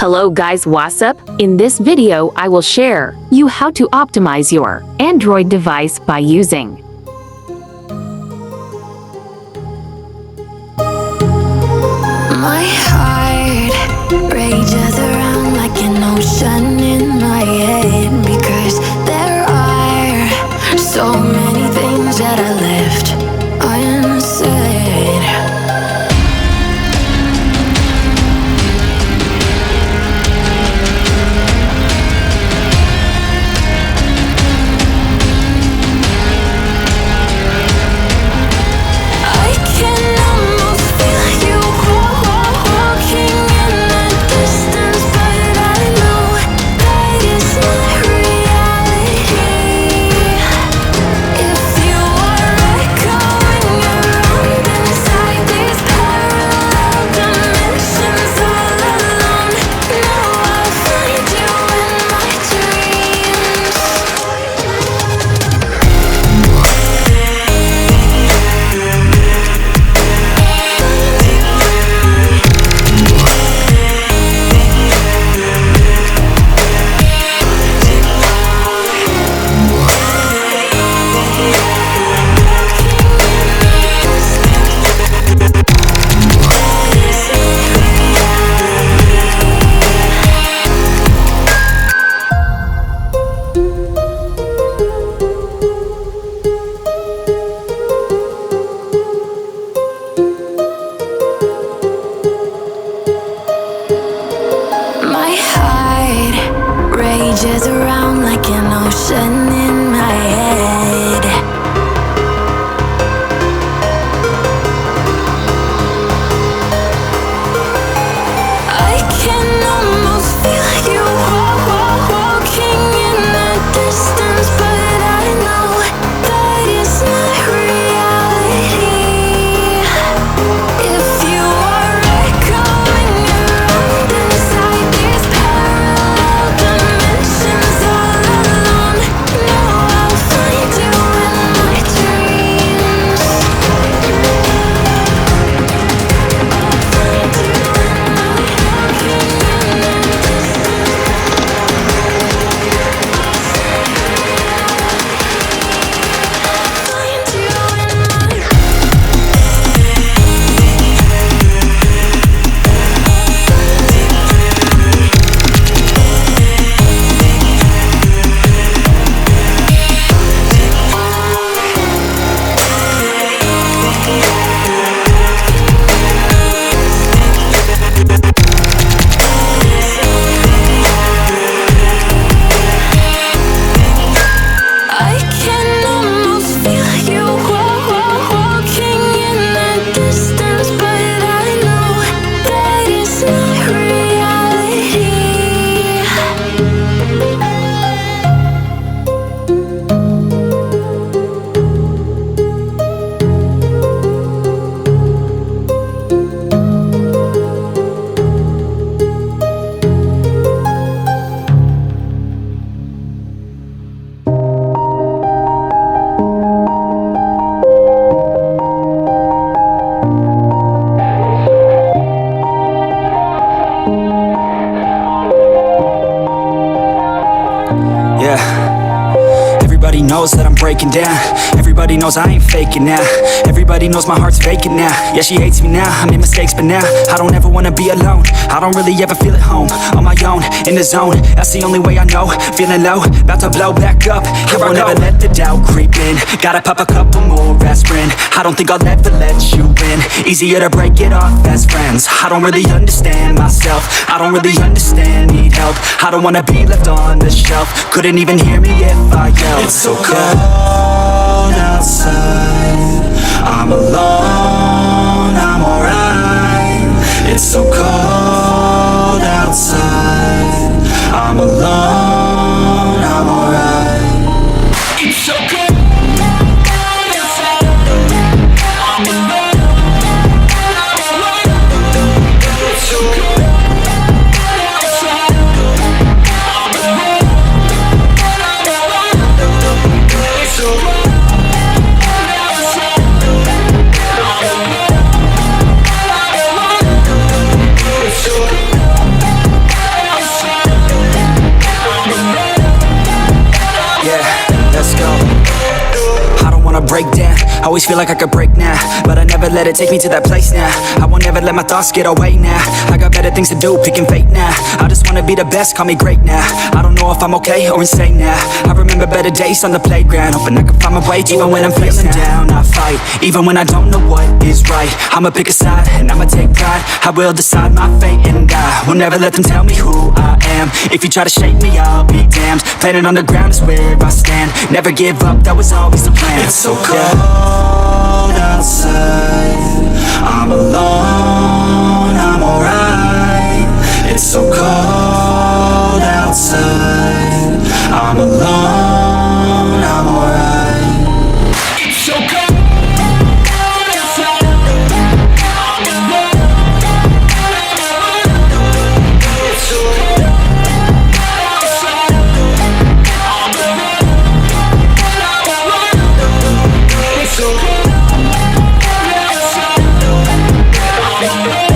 Hello guys, what's up? In this video, I will share you how to optimize your Android device by using my heart rages around like an ocean in my head, because there are so many things that I left unsaid. Rages around like an ocean in my head. I can almost feel you walking in the distance, but I know that it's not reality. If you are echoing around inside these parallel dimensions all alone, know I'll find you in my dreams. I'll find you in my walking in the I can almost feel you walking in the distance, but I know that it's not reality. Yeah, everybody knows that I'm breaking down. Everybody knows I ain't faking now. Everybody knows my heart's vacant now. Yeah, she hates me now, I made mistakes, but now I don't ever wanna be alone. I don't really ever feel at home, on my own, in the zone. That's the only way I know, feeling low, about to blow back up. Here I won't ever let the doubt creep in. Gotta pop a couple more aspirin. I don't think I'll ever let you in. Easier to break it off as friends. I don't really understand myself, I don't really understand, need help. I don't wanna be left on the shelf. Couldn't even hear me if I yelled. It's so cold outside, I'm alone, I'm alright. It's so cold outside, I'm alone, I'm alright. It's so cold outside, I'm alone, I'm alright. It's so cold outside, I'm alone, I'm alright. It's so cold outside, I'm alone. wanna break down. Always feel like I could break now, but I never let it take me to that place now. I won't ever let my thoughts get away now. I got better things to do, picking fate now. I just wanna be the best, call me great now. I don't know if I'm okay or insane now. I remember better days on the playground, hoping I can find my way even when I'm feeling down. I fight, even when I don't know what is right. I'ma pick a side, and I'ma take pride. I will decide my fate, and I will never let them tell me who I am. If you try to shake me, I'll be damned. Planet on the ground is where I stand. Never give up, that was always the plan. It's so cold outside, I'm alone, I'm alright. It's so cold outside, I'm alone, I'm alright. It's so cold outside, I'm alone. It's so cold outside, I'm alone. It's so cold outside, I'm alone.